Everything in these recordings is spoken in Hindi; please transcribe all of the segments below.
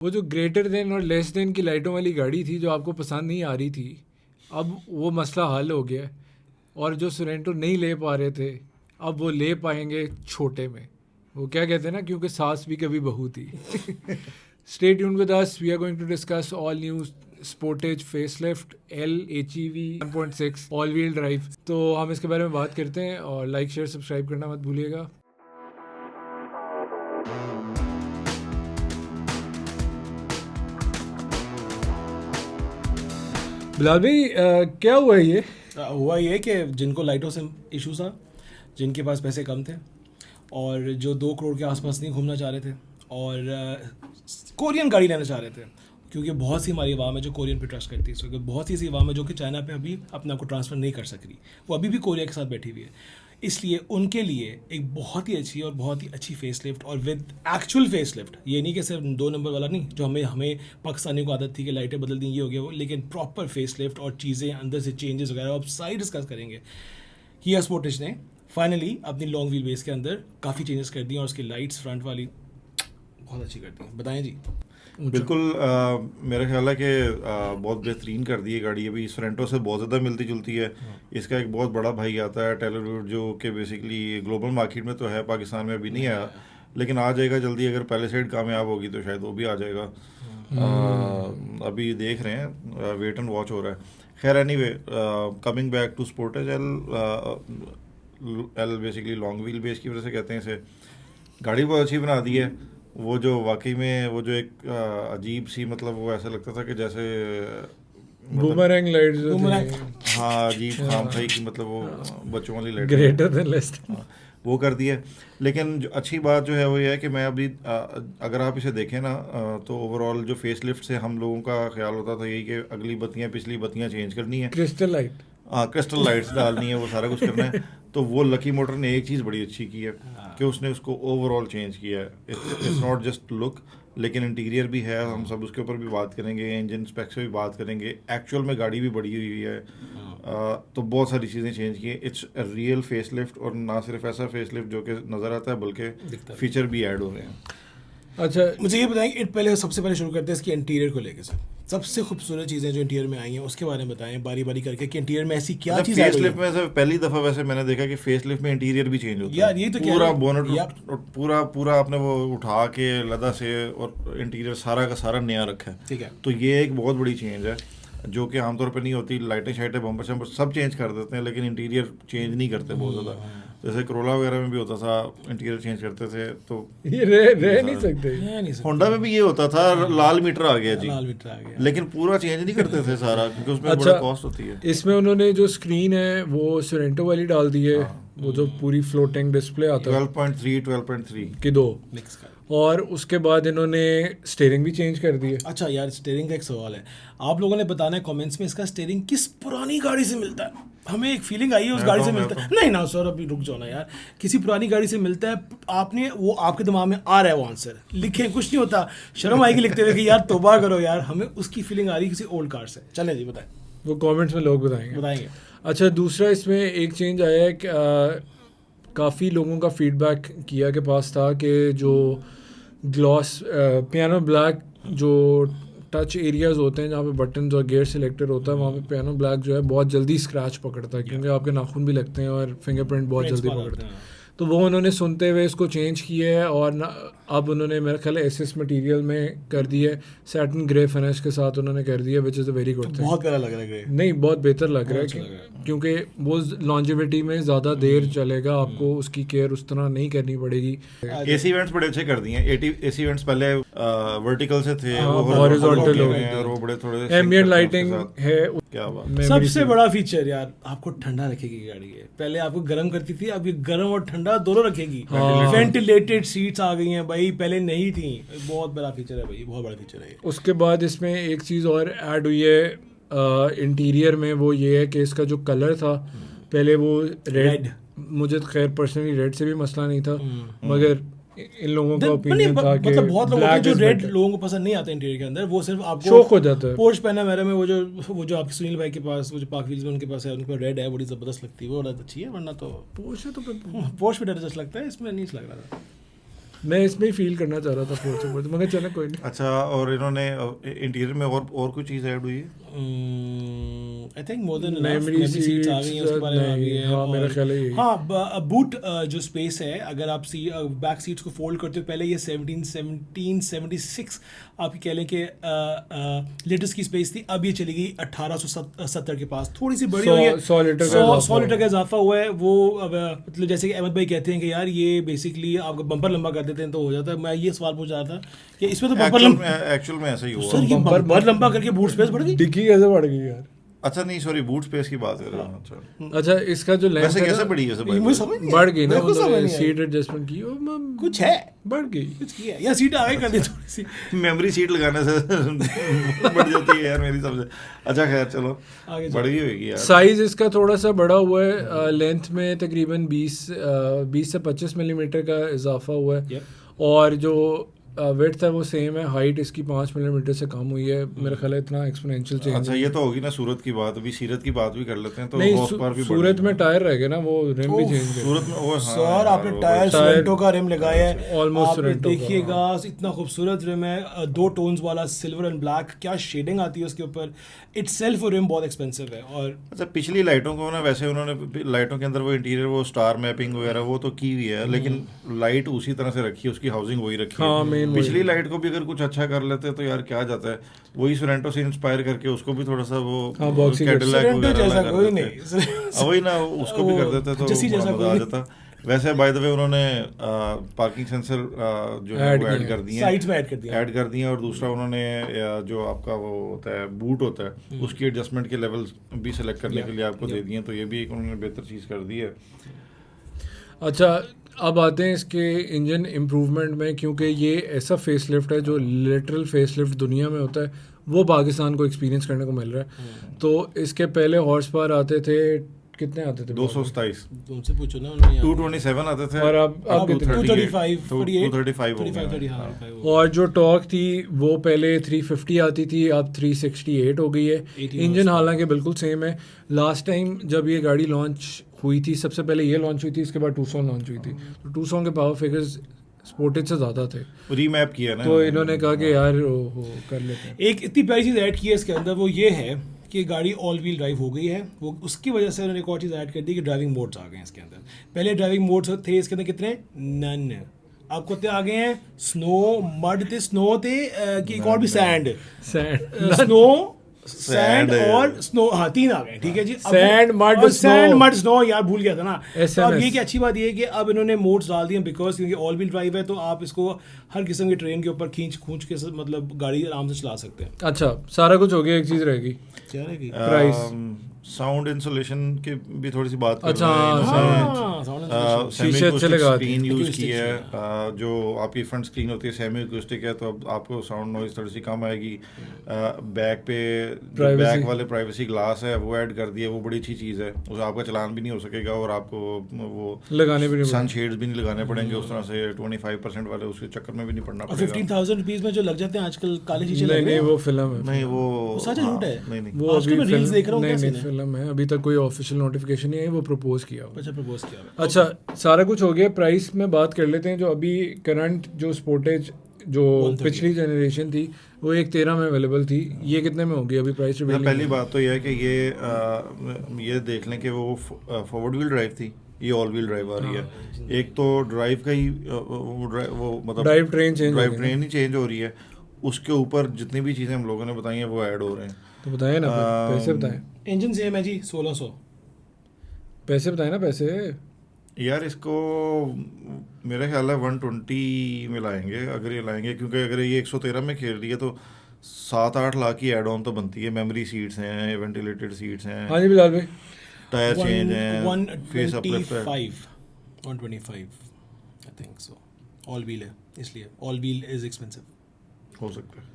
वो जो ग्रेटर देन और लेस देन की लाइटों वाली गाड़ी थी जो आपको पसंद नहीं आ रही थी, अब वो मसला हल हो गया है। और जो सोरेंटो नहीं ले पा रहे थे, अब वो ले पाएंगे छोटे में। वो क्या कहते हैं ना, क्योंकि सास भी कभी बहू थी। Stay tuned with us, we are going to discuss all new Sportage facelift L HEV 1.6 all wheel drive. तो हम इसके बारे में बात करते हैं, और लाइक शेयर सब्सक्राइब करना मत भूलिएगा। बिलाल भाई, क्या हुआ ये? हुआ ये कि जिनको लाइटों से इशू था, जिनके पास पैसे कम थे और जो 2 करोड़ के आसपास नहीं घूमना चाह रहे थे और कोरियन गाड़ी लेना चाह रहे थे, क्योंकि बहुत सी हमारी आवाम है जो कोरियन पे ट्रस्ट करती है, क्योंकि बहुत सी ऐसी आवाम है जो कि चाइना पे अभी अपने आप को ट्रांसफ़र नहीं कर सक रही, वो अभी भी कोरिया के साथ बैठी हुई है। इसलिए उनके लिए एक बहुत ही अच्छी फेस लिफ्ट, और विद एक्चुअल फेस लिफ्ट, ये नहीं कि सिर्फ 2 नंबर वाला नहीं जो हमें पाकिस्तानियों को आदत थी कि लाइटें बदल दी, ये हो गया वो, लेकिन प्रॉपर फेस लिफ्ट और चीज़ें अंदर से चेंजेस वगैरह अब सारी डिस्कस करेंगे। किया स्पोर्टेज ने फाइनली अपनी लॉन्ग व्हील बेस के अंदर काफ़ी चेंजेस कर दिए और उसकी लाइट्स फ्रंट वाली बहुत अच्छी कर दी। बताएं जी। बिल्कुल, मेरा ख्याल है कि बहुत बेहतरीन कर दी है गाड़ी। अभी सोरेंटो से बहुत ज़्यादा मिलती जुलती है। इसका एक बहुत बड़ा भाई आता है टेलरवुड, जो कि बेसिकली ग्लोबल मार्केट में तो है, पाकिस्तान में अभी नहीं आया, लेकिन आ जाएगा जल्दी। अगर पैलिसेड कामयाब होगी तो शायद वो भी आ जाएगा। अभी देख रहे हैं, वेट एंड वॉच हो रहा है। खैर anyway, coming back to Sportage L basically long wheel base की वजह से कहते हैं इसे। गाड़ी बहुत अच्छी बना दी है। वो जो वाकई में वो जो एक अजीब सी, मतलब वो ऐसा लगता था कि जैसे बूमरैंग लाइट्स जो थी, हाँ अजीब खाम खाई की, मतलब वो बच्चों वाली light, greater than less than, वो कर दी है। लेकिन जो अच्छी बात जो है वो ये है कि मैं अभी अगर आप इसे देखें ना, तो ओवरऑल जो फेस लिफ्ट से हम लोगों का ख्याल होता था यही कि अगली बत्तियाँ पिछली बत्तियाँ चेंज करनी है, क्रिस्टल लाइट, क्रिस्टल लाइट्स डालनी है, वो सारा कुछ करना है। तो वो लकी मोटर ने एक चीज़ बड़ी अच्छी की है कि उसने उसको ओवरऑल चेंज किया है। इट्स नॉट जस्ट लुक, लेकिन इंटीरियर भी है। हम सब उसके ऊपर भी बात करेंगे, इंजन स्पेक्स पे भी बात करेंगे, एक्चुअल में गाड़ी भी बड़ी हुई है। तो बहुत सारी चीज़ें चेंज की है। It's a real face lift, और ना सिर्फ ऐसा फेस लिफ्ट जो कि नज़र आता है, बल्कि फीचर भी ऐड हो रहे हैं। अच्छा, मुझे ये बताएं, पहले सबसे पहले शुरू करते हैं इसकी इंटीरियर को लेकर। सबसे खूबसूरत चीज़ें जो इंटीरियर में आई हैं उसके बारे में बताएं बारी बारी करके कि इंटीरियर में ऐसी क्या चीज़ फेस लिफ्ट में से पहली दफ़ा वैसे मैंने देखा कि फेस लिफ्ट में इंटीरियर भी चेंज होता है यार। ये तो पूरा बोनट पूरा आपने वो उठा के लदा से, और इंटीरियर सारा का सारा नया रखा है। ठीक है, तो ये एक बहुत बड़ी चेंज है जो कि आमतौर पर नहीं होती। लाइटें शाइटें बम्पर शम्पर सब चेंज कर देते हैं, लेकिन इंटीरियर चेंज नहीं करते बहुत ज़्यादा। जैसे करोला वगैरह में भी होता था, इंटीरियर चेंज करते थे, तो ये रह नहीं सकते। होंडा में भी ये होता था, लाल मीटर आ गया जी, लाल मीटर आ गया, लेकिन पूरा चेंज नहीं करते थे सारा, क्योंकि उसमें बड़ा कॉस्ट होती है। इसमें उन्होंने जो स्क्रीन है वो सोरेंटो वाली डाल दी है, वो जो पूरी फ्लोटिंग डिस्प्ले आता है 12.3 की 2 मिक्स कर, और उसके बाद इन्होंने स्टीयरिंग भी चेंज कर दी है। अच्छा यार, स्टीयरिंग का एक सवाल है, आप लोगों ने बताना है कमेंट्स में, इसका स्टीयरिंग किस पुरानी गाड़ी से मिलता है? हमें एक फीलिंग आई है उस गाड़ी से मिलता है। नहीं ना सर, अभी रुक जाओ ना यार, किसी पुरानी गाड़ी से मिलता है। आपने वो, आपके दिमाग में आ रहा है वो आंसर, लिखें, कुछ नहीं होता, शर्म आएगी लिखते हुए कि यार तौबा करो यार, हमें उसकी फीलिंग आ रही है किसी ओल्ड कार से। चलें जी, बताएं, वो कमेंट्स में लोग बताएंगे। अच्छा, दूसरा इसमें एक चेंज आया है कि काफ़ी लोगों का फीडबैक किया के पास था कि जो ग्लॉस पियानो ब्लैक जो टच एरियाज़ होते हैं जहाँ पे बटन्स और गियर सिलेक्टर होता है, वहाँ पे पियानो ब्लैक जो है बहुत जल्दी स्क्रैच पकड़ता है, क्योंकि आपके नाखून भी लगते हैं और फिंगरप्रिंट बहुत जल्दी पकड़ते हैं। तो वो उन्होंने सुनते हुए इसको चेंज किया है, और अब उन्होंने मेरा ख्याल है एसएस मटेरियल में कर दी है, सैटिन ग्रे फिनिश के साथ उन्होंने कर दिया, which is a very good thing. बहुत प्यारा लग रहा है, नहीं बहुत बेहतर लग रहा है, क्योंकि वो लॉन्जिविटी में ज़्यादा देर चलेगा, आपको उसकी केयर उस तरह नहीं करनी पड़ेगी। एसी वेंट्स बड़े अच्छे कर दिए हैं। एसी वेंट्स पहले वर्टिकल से थे, वो हॉरिजॉन्टल हो गए हैं, और वो बड़े थोड़े एम्बिएंट लाइटिंग है। क्या बात, सबसे बड़ा फीचर यार, आपको ठंडा रखेगी गाड़ी है। पहले आपको गर्म करती थी, अब ये गर्म और ठंडा दोनों रखेगी। वेंटिलेटेड सीट्स आ गई हैं भाई, पहले नहीं थी। बहुत बड़ा फीचर है भाई, बहुत बड़ा फीचर है। उसके बाद इसमें एक चीज़ और ऐड हुई है इंटीरियर में, वो ये है कि इसका जो कलर था पहले वो रेड, मुझे तो खैर पर्सनली रेड से भी मसला नहीं था, मगर इन लोगों का ओपिनियन था कि मतलब बहुत लोगों को जो रेड लोगों को पसंद नहीं आता इंटीरियर के अंदर, वो सिर्फ आपको शौक हो जाता है। पोर्श पैनामेरा में वो जो आपके सुनील भाई के पास, वो जो पार्क व्हील्स में उनके पास है, उनके पास रेड है, बड़ी ज़बरदस्त लगती है, वो बहुत अच्छी है। वरना तो पोर्श भी डर जस्ट लगता है, इसमें नहीं लग रहा था। मैं इसमें ही फील करना चाह रहा था फोर्थ से मगर चलो कोई नहीं। अच्छा, और इन्होंने इंटीरियर में और कुछ चीज़ ऐड हुई है? I think more than Memory seats आ seats, गई हैं, उसके बारे में आ गई है। हाँ, मेरा और- ख्याल है यही। हाँ, बूट जो स्पेस है, अगर आप बैक सीट्स को फोल्ड करते हो, पहले ये 1776 आप कह लें कि लेटेस्ट की स्पेस थी, अब ये चली गई 1870 के पास, थोड़ी सी बड़ी 100 हुई है। 100 लीटर का इजाफा 100 लीटर का इजाफा हुआ है। वो अब मतलब जैसे कि अहमद भाई कहते हैं कि यार ये बेसिकली आपका बम्पर लंबा कर देते हैं तो हो जाता है। मैं ये सवाल पूछ रहा था कि इसमें तो बम्पर लंबा, एक्चुअल में ऐसा ही हुआ। सर ये बम्पर लंबा करके बूट स्पेस बढ़ गई। डिक्की कैसे बढ़ गई यार? अच्छा नहीं, सॉरी, बूट स्पेस की बात कर रहा हूँ। अच्छा, अच्छा, इसका जो लेंथ वैसे है कैसे ना, बढ़ी है सब? मुझे समझ नहीं बढ़ आया। गई ना, मेरे को समझ मतलब नहीं आई। सीट एडजस्टमेंट की कुछ है, बढ़ गई। कुछ किया या सीट आगे कर दी थोड़ी सी। मेमोरी सीट लगाने से बढ़ जाती है यार मेरी सबसे। अच्छा खैर चलो, आगे चलो। बढ़ी होगी यार। साइज इसका थोड़ा सा बड़ा हुआ है, लेंथ में तकरीबन 20 से 25 मिलीमीटर का इजाफा हुआ है। Yep. और जो विड्थ है वो सेम है, हाइट इसकी 5 मिलीमीटर से कम हुई है। मेरा ख्याल है इतना एक्सपोनेंशियल चेंज। अच्छा, ये तो होगी ना सूरत की बात। अभी सीरत की बात भी कर लेते हैं तो नहीं, हॉर्स पावर भी सूरत में टायर रह गए ना, वो रिम भी ओह, चेंज कर। सूरत में वो, हाँ सर आपने टायर सोरेंटो का रिम लगाया है, Almost आप Sorento का, देखिएगा इतना खूबसूरत रिम है, 2 टोन्स वाला, सिल्वर एंड ब्लैक, क्या शेडिंग आती है उसके ऊपर। इटसेल्फ वो रिम बहुत एक्सपेंसिव है। और अच्छा, पिछली लाइटों को ना, वैसे उन्होंने लाइटों के अंदर वो इंटीरियर, वो स्टार मैपिंग वगैरह वो तो की हुई है, लेकिन लाइट उसी तरह से रखी है, उसकी हाउसिंग वही रखी हाँ, है। main पिछली वही। लाइट को भी अगर कुछ अच्छा कर लेते तो यार क्या जाता है। वही सोरेंटो से इंस्पायर करके उसको भी थोड़ा सा वो हाँ, boxy कैडिलैक सोरेंटो वगैरह जैसा लगा कोई देते। नहीं। वही ना, उसको भी कर देते तो जस्सी जैसा मजा आ कोई जाता। वैसे बाय द वे उन्होंने पार्किंग सेंसर जो है Add वो किए ऐड हैं। कर दिए साइड्स में ऐड कर दिया। ऐड कर दिए। और दूसरा उन्होंने जो आपका वो होता है बूट होता है, उसकी एडजस्टमेंट के लेवल भी सेलेक्ट करने के लिए आपको दे दिए, तो ये भी एक उन्होंने बेहतर चीज़ कर दी है। अच्छा, अब आते हैं इसके इंजन इम्प्रूवमेंट में, क्योंकि ये ऐसा फेसलिफ्ट है जो लिटरल फेसलिफ्ट दुनिया में होता है, वो पाकिस्तान को एक्सपीरियंस करने को मिल रहा है। तो इसके पहले हॉर्स पावर आते थे, कितने आते थे? 227, तुमसे पूछो ना, उन्होंने 227 आते थे, और अब कितने? 235, 235 हो 35, गए। 30, हाँ। 35 और जो टॉर्क थी वो पहले 350 आती थी, अब 368 हो गई है। 18 इंजन हालांकि बिल्कुल सेम है। लास्ट टाइम जब ये गाड़ी लॉन्च हुई थी, सबसे पहले ये लॉन्च हुई थी, इसके बाद टूसॉन लॉन्च हुई थी, तो टूसॉन के पावर फिगर्स स्पोर्टेज से ज़्यादा थे, रीमैप किया ना, तो इन्होंने कहा कि यार वो कर लेते हैं। एक इतनी प्यारी चीज़ ऐड की है इसके अंदर, वो ये है कि गाड़ी ऑल व्हील ड्राइव हो गई है। वो उसकी वजह से उन्होंने एक और चीज़ ऐड कर दी कि ड्राइविंग मोड्स आ गए हैं इसके अंदर। पहले ड्राइविंग मोड्स थे इसके अंदर कितने, नन। अब कितने आ गए हैं, स्नो, मड थे, स्नो थे, कि एक और भी सैंड, स्नो, सैंड और स्नो, हाँ 3 आ गए, ठीक है जी। Sand, mud, sand, snow। Mud, snow, यार भूल गया था ना। तो अब SMS। ये कि अच्छी बात ये है कि अब इन्होंने मोड्स डाल दिए, बिकॉज क्योंकि ऑल व्हील ड्राइव है तो आप इसको हर किस्म की ट्रेन के ऊपर खींच के मतलब गाड़ी आराम से चला सकते हैं। अच्छा, सारा कुछ हो गया, एक चीज़ रहेगी, क्या रहेगी? प्राइस। साउंड इंसुलेशन की भी थोड़ी सी बात कर अच्छा, रहे हैं। हाँ, sound insulation। शीशे अच्छे लगा दिए। स्क्रीन यूज़ Acoustic की है, जो आपकी फ्रंट स्क्रीन होती है सेमी एक्यूस्टिक है, तो अब आपको साउंड नॉइज थोड़ी सी कम आएगी। बैक पे Privacy। बैक वाले प्राइवेसी ग्लास है वो ऐड कर दिए, वो बड़ी अच्छी चीज़ है। उस आपका चलान भी नहीं हो सकेगा और आपको वो लगाने भी नहीं सन शेड्स भी नहीं लगाने पड़ेंगे उस तरह से, 25% वाले उसके चक्कर में भी नहीं पड़ना और पड़ेगा। 15,000 रुपीज में जो लग जाते हैं आजकल काले शीशे नहीं लग रहे नहीं, हैं। वो फिल्म है। नहीं वो सच है, झूठ है? नहीं नहीं, वो आजकल अभी मैं reels देख रहा हूँ, नहीं क्या नहीं, सीन है? फिल्म है, अभी तक कोई ऑफिशियल नोटिफिकेशन नहीं आई, वो प्रपोज किया हुआ। अच्छा, प्रपोज किया हुआ है। अच्छा, सारा कुछ हो गया। प्राइस में बात कर लेते हैं। जो अभी करंट जो स्पोर्टेज जो 130 पिछली जनरेशन थी वो 1.13 में अवेलेबल थी, ये कितने में होगी अभी? प्राइस रिवील पहली बात तो यह है कि ये देख लें कि वो फॉरवर्ड व्हील ड्राइव थी, ये ऑल व्हील ड्राइव आ रही है। एक तो ड्राइव का ही वो मतलब drive train change drive train ही चेंज हो रही है, उसके ऊपर जितनी भी चीज़ें हम लोगों ने बताई हैं वो ऐड हो रहे हैं। तो बताए ना, पैसे बताएं, इंजन सेम है जी, 1600। पैसे बताए ना, पैसे। यार इसको मेरा ख्याल है 120 में लाएंगे, अगर ये लाएंगे, क्योंकि अगर ये 113 में खेल रही है तो 7-8 लाख की एड ऑन तो बनती है। मेमोरी सीट्स हैं, वेंटिलेटेड सीट्स हैं, हाँ जी बिलाल भाई। टायर चेंज हैं, फेस अपलिफ्ट है। 125 I think so. All wheel है इसलिए ऑल व्हील इज एक्सपेंसिव। हो सकता है,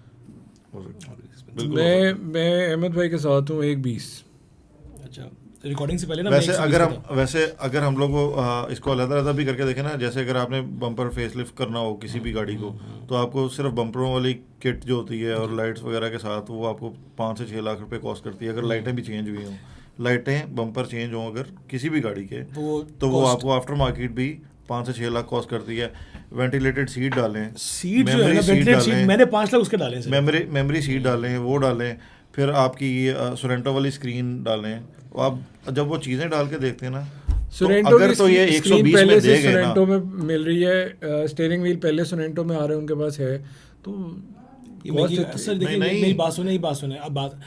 हो सकता है, expensive। बिल्कुल हो सकता है। मैं अहमद भाई के साथ हूँ, 1.20। अच्छा, रिकॉर्डिंग से पहले ना वैसे मैं अगर हम लोग इसको अलग-अलग भी करके देखें ना, जैसे अगर आपने बम्पर फेसलिफ्ट करना हो किसी भी गाड़ी को, तो आपको सिर्फ बम्परों वाली किट जो होती है और लाइट्स वगैरह के साथ वो आपको 5 से 6 लाख रुपए कॉस्ट करती है। अगर लाइटें भी चेंज हुई हों, लाइटें बम्पर चेंज हों अगर किसी भी गाड़ी के, तो वो आपको आफ्टर मार्केट भी 5 से 6 लाख कॉस्ट करती है। वेंटिलेटेड सीट डालें, सीट जो है ना, वेंटिलेटेड सीट मैंने 5 लाख उसके डाले हैं। मेमोरी सीट डालें, वो डालें, फिर आपकी सोरेंटो वाली स्क्रीन डालें। आप जब वो चीज़ें डाल के देखते हैं ना, सोरेंटो अगर तो ये 120 में दे गए ना, सोरेंटो में मिल रही है, स्टीयरिंग व्हील पहले सोरेंटो में आ रहे हैं उनके पास है, तो सर देखिए मेरी बात सुने। अब बात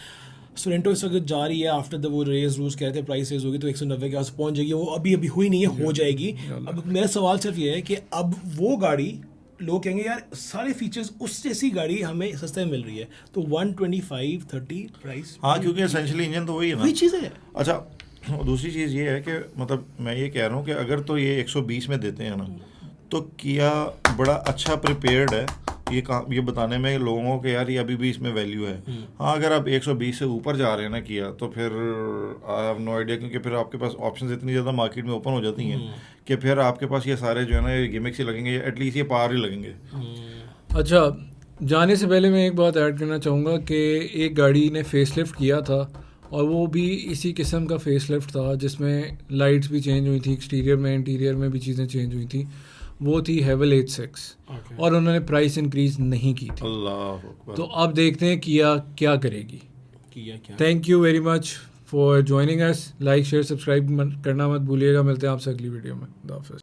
सोरेंटो इस वक्त जा रही है आफ्टर द वो रेज रूज कह रहे थे प्राइस रेज होगी तो 190 के आस पहुंच जाएगी, वो अभी हुई नहीं है, हो जाएगी। अब मेरा सवाल सिर्फ ये है कि अब वो गाड़ी लोग कहेंगे यार सारे फीचर्स उस जैसी गाड़ी हमें सस्ते में मिल रही है, तो 125-30 प्राइस। हाँ, क्योंकि एसेंशियली इंजन तो वही है ना, वही चीज़ है। अच्छा, दूसरी चीज़ ये है कि मतलब मैं ये कह रहा हूँ कि अगर तो ये 120 में देते हैं ना, तो किया बड़ा अच्छा प्रिपेयर्ड है ये बताने में लोगों को कि यार ये अभी भी इसमें वैल्यू है। हाँ, अगर आप 120 से ऊपर जा रहे हैं ना किया, तो फिर आई हैव नो आइडिया, क्योंकि फिर आपके पास ऑप्शंस इतनी ज़्यादा मार्केट में ओपन हो जाती हैं कि फिर आपके पास ये सारे जो है ना, ये गिमिक्स ही लगेंगे, एटलीस्ट ये पार ही लगेंगे। अच्छा, जाने से पहले मैं एक बात ऐड करना चाहूँगा कि एक गाड़ी ने फेसलिफ्ट किया था, और वो भी इसी किस्म का फेसलिफ्ट था जिसमें लाइट्स भी चेंज हुई थी, एक्सटीरियर में इंटीरियर में भी चीज़ें चेंज हुई थी। वो थी हेवल 86 और उन्होंने प्राइस इंक्रीज नहीं की थी। अल्लाह, तो अब देखते हैं किया क्या करेगी। क्या thank you very much for joining us. Like share subscribe करना मत भूलिएगा। मिलते हैं आपसे अगली वीडियो में। खुदा हाफिज़।